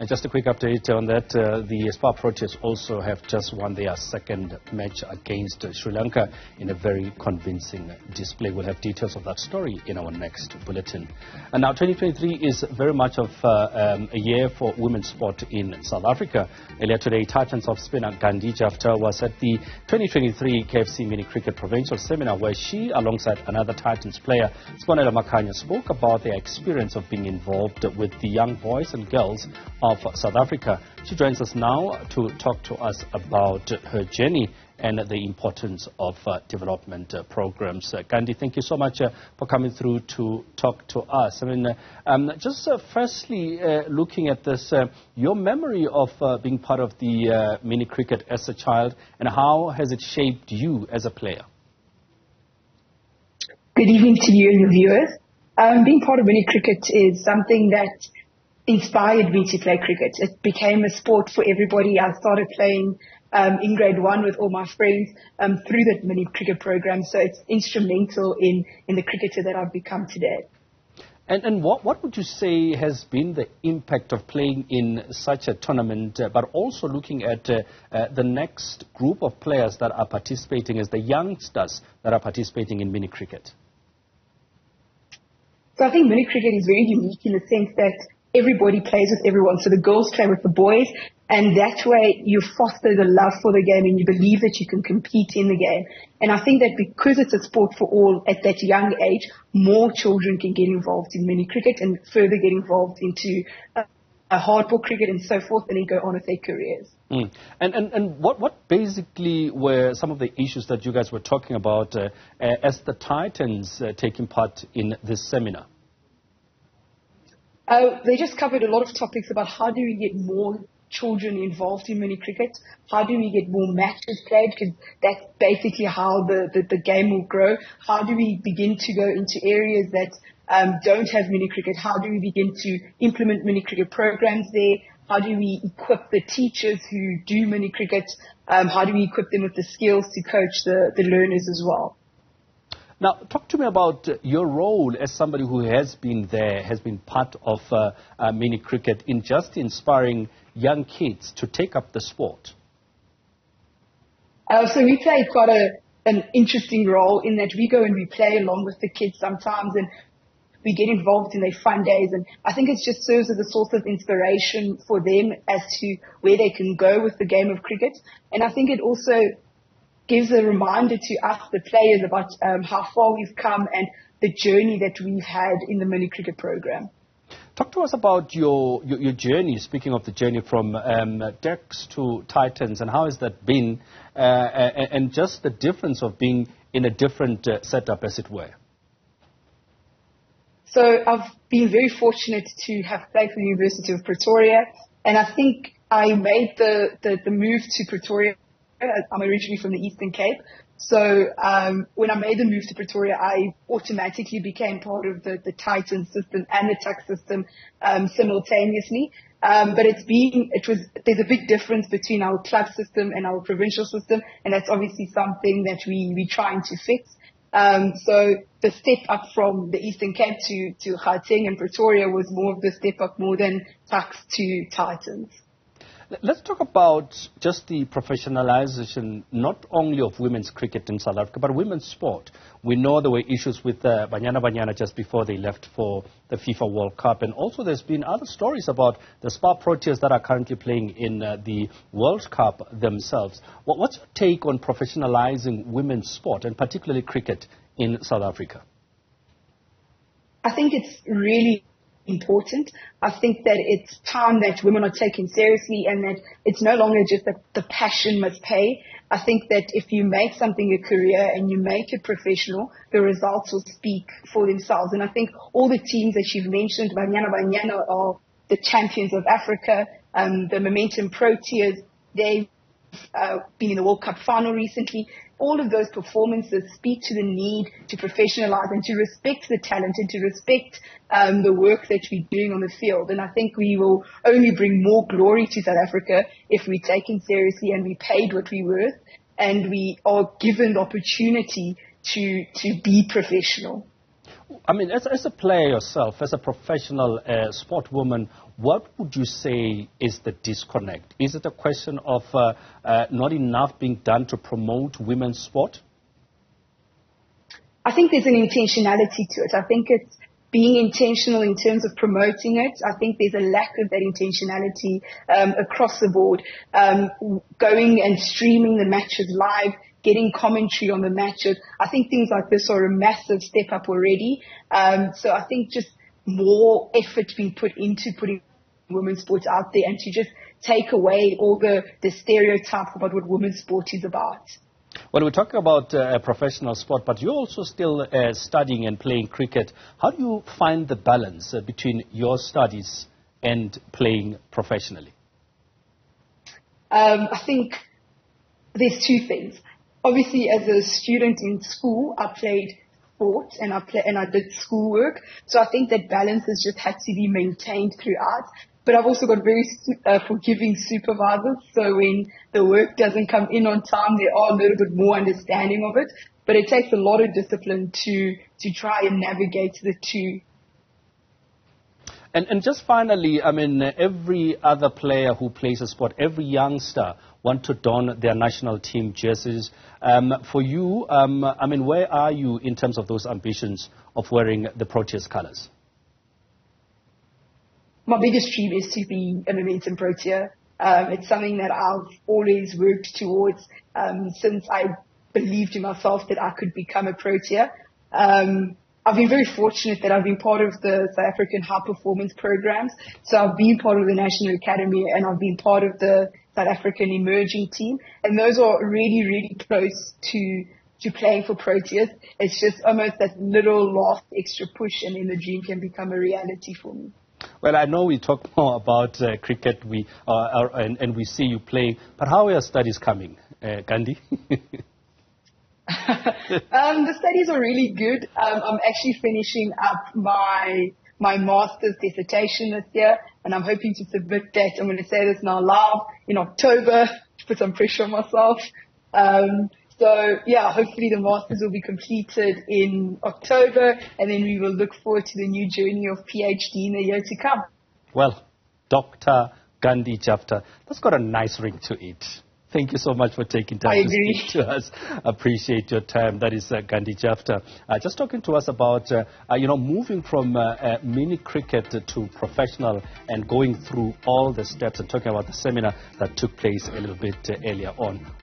And just a quick update on that, the Spar Proteas also have just won their second match against Sri Lanka in a very convincing display. We'll have details of that story in our next bulletin. And now 2023 is very much of a year for women's sport in South Africa. Earlier today, Titans of spinner Gandhi Jafta was at the 2023 KFC Mini Cricket Provincial Seminar, where she, alongside another Titans player, Sbonelo Makhanya, spoke about their experience of being involved with the young boys and girls of South Africa. She joins us now to talk to us about her journey and the importance of development programs. Gandhi, thank you so much for coming through to talk to us. I mean, just firstly, looking at this, your memory of being part of the mini cricket as a child, and how has it shaped you as a player? Good evening to you and your viewers. Being part of mini cricket is something that inspired me to play cricket. It became a sport for everybody. I started playing in grade 1 with all my friends through that mini cricket program. So it's instrumental in the cricketer that I've become today. And what would you say has been the impact of playing in such a tournament, but also looking at the next group of players that are participating as the youngsters that are participating in mini cricket? So I think mini cricket is very unique in the sense that everybody plays with everyone. So the girls play with the boys, and that way you foster the love for the game and you believe that you can compete in the game. And I think that because it's a sport for all at that young age, more children can get involved in mini cricket and further get involved into a hardball cricket and so forth, and then go on with their careers. And what basically were some of the issues that you guys were talking about as the Titans taking part in this seminar? They just covered a lot of topics about how do we get more children involved in mini cricket, how do we get more matches played, because that's basically how the game will grow. How do we begin to go into areas that don't have mini cricket? How do we begin to implement mini cricket programs there? How do we equip the teachers who do mini cricket? How do we equip them with the skills to coach the learners as well? Now, talk to me about your role as somebody who has been there, has been part of mini cricket in just inspiring young kids to take up the sport. So we play quite an interesting role in that we go and we play along with the kids sometimes, and we get involved in their fun days. And I think it just serves as a source of inspiration for them as to where they can go with the game of cricket. And I think it also gives a reminder to us, the players, about how far we've come and the journey that we've had in the mini cricket program. Talk to us about your journey, speaking of the journey from Decks to Titans, and how has that been, and just the difference of being in a different setup, as it were. So I've been very fortunate to have played for the University of Pretoria, and I think I made the move to Pretoria. I'm originally from the Eastern Cape. So when I made the move to Pretoria, I automatically became part of the Titan system and the TAC system simultaneously. But there's a big difference between our club system and our provincial system, and that's obviously something that we're trying to fix. So the step up from the Eastern Cape to Gauteng and Pretoria was more of the step up more than TACs to Titans. Let's talk about just the professionalization, not only of women's cricket in South Africa, but women's sport. We know there were issues with Banyana just before they left for the FIFA World Cup. And also there's been other stories about the Spar Proteas that are currently playing in the World Cup themselves. What's your take on professionalizing women's sport, and particularly cricket, in South Africa? I think it's really important. I think that it's time that women are taken seriously, and that it's no longer just that the passion must pay. I think that if you make something a career and you make it professional, the results will speak for themselves. And I think all the teams that you've mentioned, Banyana are the champions of Africa, the Momentum Proteas, they've been in the World Cup final recently. All of those performances speak to the need to professionalize and to respect the talent and to respect the work that we're doing on the field. And I think we will only bring more glory to South Africa if we're taken seriously and we paid what we're worth and we are given the opportunity to be professional. I mean, as a player yourself, as a professional sportwoman, what would you say is the disconnect? Is it a question of not enough being done to promote women's sport? I think there's an intentionality to it. I think it's being intentional in terms of promoting it. I think there's a lack of that intentionality across the board. Going and streaming the matches live, getting commentary on the matches. I think things like this are a massive step up already. So I think just more effort being put into putting women's sports out there and to just take away all the stereotype about what women's sport is about. Well, we talk about professional sport, but you're also still studying and playing cricket. How do you find the balance between your studies and playing professionally? I think there's two things. Obviously, as a student in school, I played sport and I did schoolwork. So I think that balance has just had to be maintained throughout. But I've also got very forgiving supervisors. So when the work doesn't come in on time, they are a little bit more understanding of it. But it takes a lot of discipline to try and navigate the two. And just finally, I mean, every other player who plays a sport, every youngster want to don their national team jerseys. For you, I mean, where are you in terms of those ambitions of wearing the Proteas colors? My biggest dream is to be a Momentum Protea. It's something that I've always worked towards since I believed in myself that I could become a Protea. I've been very fortunate that I've been part of the South African high performance programs. So I've been part of the National Academy and I've been part of the South African emerging team. And those are really, really close to playing for Proteas. It's just almost that little last extra push and then the dream can become a reality for me. Well, I know we talk more about cricket and we see you playing, but how are your studies coming, Gandhi? The studies are really good. I'm actually finishing up my master's dissertation this year, and I'm hoping to submit that. I'm going to say this now live in October to put some pressure on myself. So, yeah, hopefully the master's will be completed in October, and then we will look forward to the new journey of PhD in the year to come. Well, Dr. Gandhi Jafta, that's got a nice ring to it. Thank you so much for taking time to speak to us. Appreciate your time. That is Gandhi Jafta. Just talking to us about, moving from mini cricket to professional and going through all the steps and talking about the seminar that took place a little bit earlier on.